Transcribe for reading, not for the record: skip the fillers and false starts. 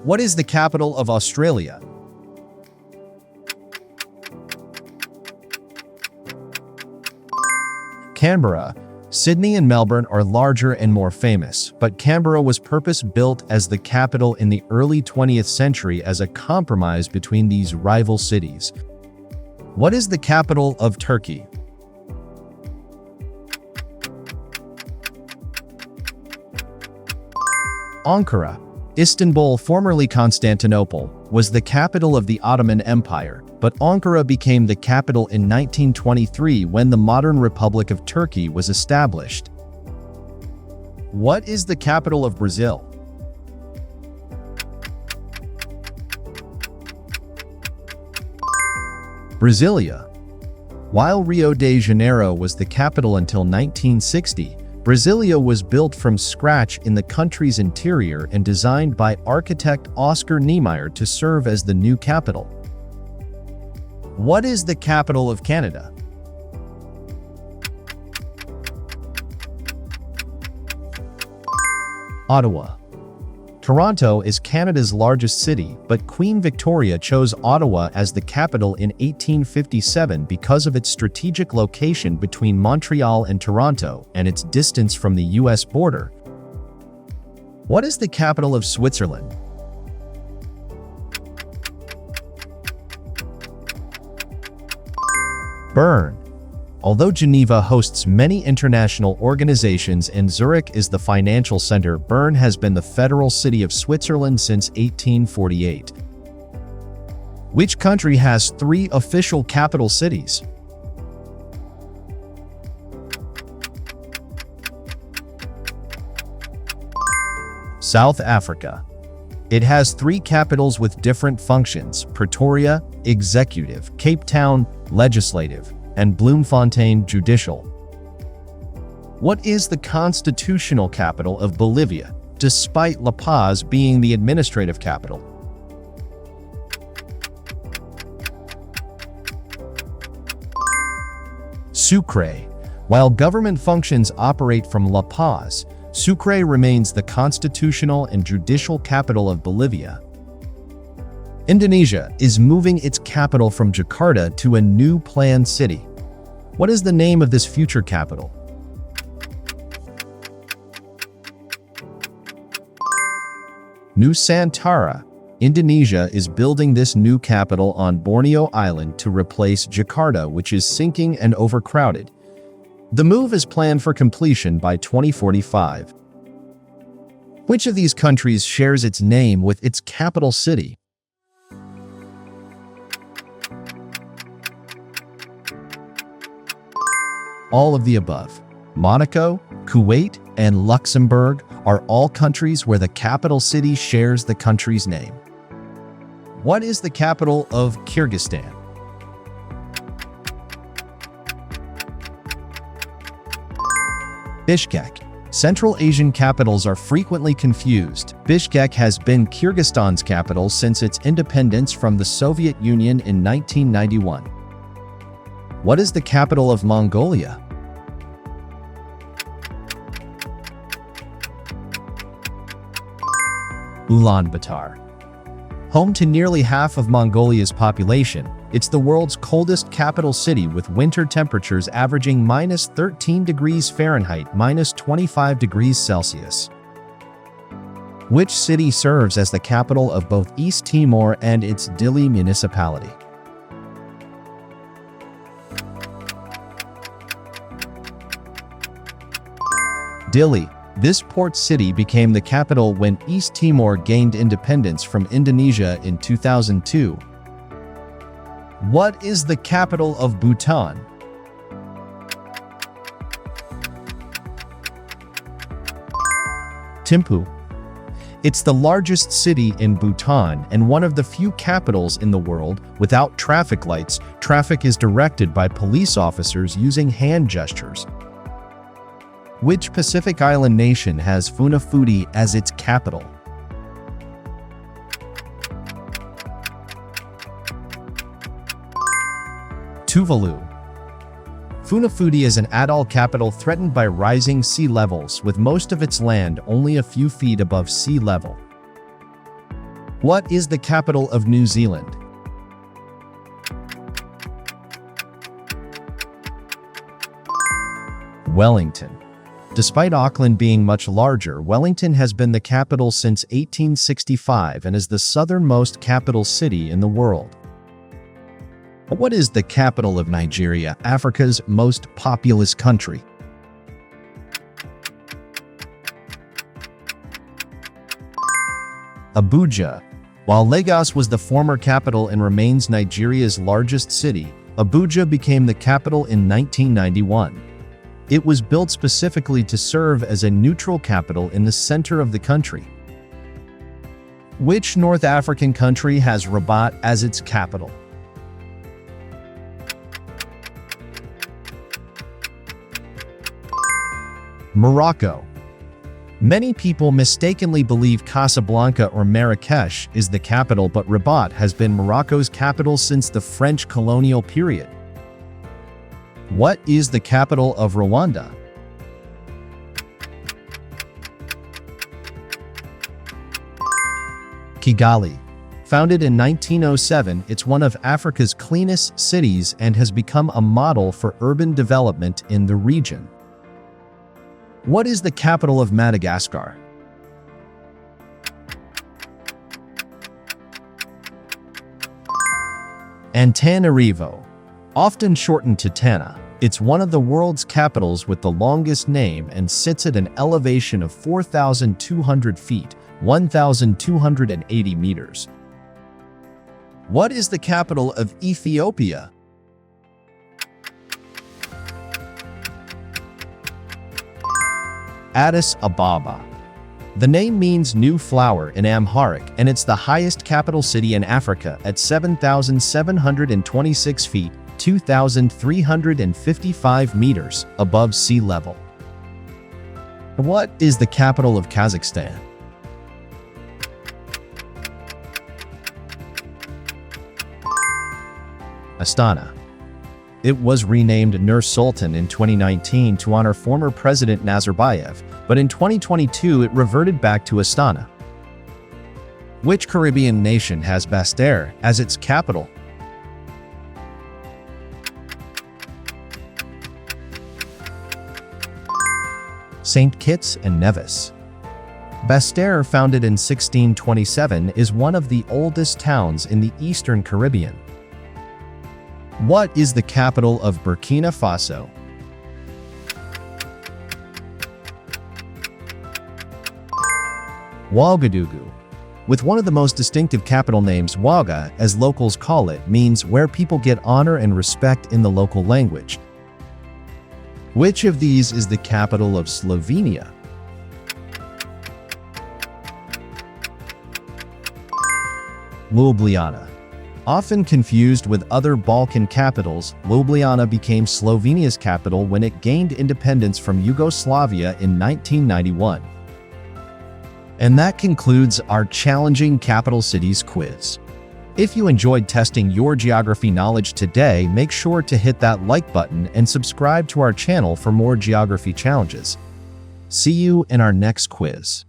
What is the capital of Australia? Canberra. Sydney and Melbourne are larger and more famous, but Canberra was purpose-built as the capital in the early 20th century as a compromise between these rival cities. What is the capital of Turkey? Ankara. Istanbul, formerly Constantinople, was the capital of the Ottoman Empire, but Ankara became the capital in 1923 when the modern Republic of Turkey was established. What is the capital of Brazil? Brasilia. While Rio de Janeiro was the capital until 1960, Brasilia was built from scratch in the country's interior and designed by architect Oscar Niemeyer to serve as the new capital. What is the capital of Canada? Ottawa. Toronto is Canada's largest city, but Queen Victoria chose Ottawa as the capital in 1857 because of its strategic location between Montreal and Toronto and its distance from the US border. What is the capital of Switzerland? Bern. Although Geneva hosts many international organizations and Zurich is the financial center, Bern has been the federal city of Switzerland since 1848. Which country has 3 official capital cities? South Africa. It has 3 capitals with different functions: Pretoria, executive; Cape Town, legislative; and Bloemfontein, judicial. What is the constitutional capital of Bolivia, despite La Paz being the administrative capital? Sucre. While government functions operate from La Paz, Sucre remains the constitutional and judicial capital of Bolivia. Indonesia is moving its capital from Jakarta to a new planned city. What is the name of this future capital? Nusantara. Indonesia is building this new capital on Borneo Island to replace Jakarta, which is sinking and overcrowded. The move is planned for completion by 2045. Which of these countries shares its name with its capital city? All of the above. Monaco, Kuwait, and Luxembourg are all countries where the capital city shares the country's name. What is the capital of Kyrgyzstan? Bishkek. Central Asian capitals are frequently confused. Bishkek has been Kyrgyzstan's capital since its independence from the Soviet Union in 1991. What is the capital of Mongolia? Ulaanbaatar. Home to nearly half of Mongolia's population, it's the world's coldest capital city with winter temperatures averaging -13 degrees Fahrenheit, -25 degrees Celsius. Which city serves as the capital of both East Timor and its Dili municipality? Dili. This port city became the capital when East Timor gained independence from Indonesia in 2002. What is the capital of Bhutan? Thimphu. It's the largest city in Bhutan and one of the few capitals in the world without traffic lights. Traffic is directed by police officers using hand gestures. Which Pacific Island nation has Funafuti as its capital? Tuvalu. Funafuti is an atoll capital threatened by rising sea levels, with most of its land only a few feet above sea level. What is the capital of New Zealand? Wellington. Despite Auckland being much larger, Wellington has been the capital since 1865 and is the southernmost capital city in the world. What is the capital of Nigeria, Africa's most populous country? Abuja. While Lagos was the former capital and remains Nigeria's largest city, Abuja became the capital in 1991. It was built specifically to serve as a neutral capital in the center of the country. Which North African country has Rabat as its capital? Morocco. Many people mistakenly believe Casablanca or Marrakesh is the capital, but Rabat has been Morocco's capital since the French colonial period. What is the capital of Rwanda? Kigali. Founded in 1907, it's one of Africa's cleanest cities and has become a model for urban development in the region. What is the capital of Madagascar? Antananarivo. Often shortened to Tana, it's one of the world's capitals with the longest name and sits at an elevation of 4,200 feet, 1,280 meters. What is the capital of Ethiopia? Addis Ababa. The name means new flower in Amharic, and it's the highest capital city in Africa at 7,726 feet, 2,355 meters above sea level. What is the capital of Kazakhstan? Astana. It was renamed Nur Sultan in 2019 to honor former President Nazarbayev, but in 2022 it reverted back to Astana. Which Caribbean nation has Basseterre as its capital? St. Kitts and Nevis. Basseterre, founded in 1627, is one of the oldest towns in the Eastern Caribbean. What is the capital of Burkina Faso? Ouagadougou. With one of the most distinctive capital names, Ouaga, as locals call it, means where people get honor and respect in the local language. Which of these is the capital of Slovenia? Ljubljana. Often confused with other Balkan capitals, Ljubljana became Slovenia's capital when it gained independence from Yugoslavia in 1991. And that concludes our challenging capital cities quiz. If you enjoyed testing your geography knowledge today, make sure to hit that like button and subscribe to our channel for more geography challenges. See you in our next quiz.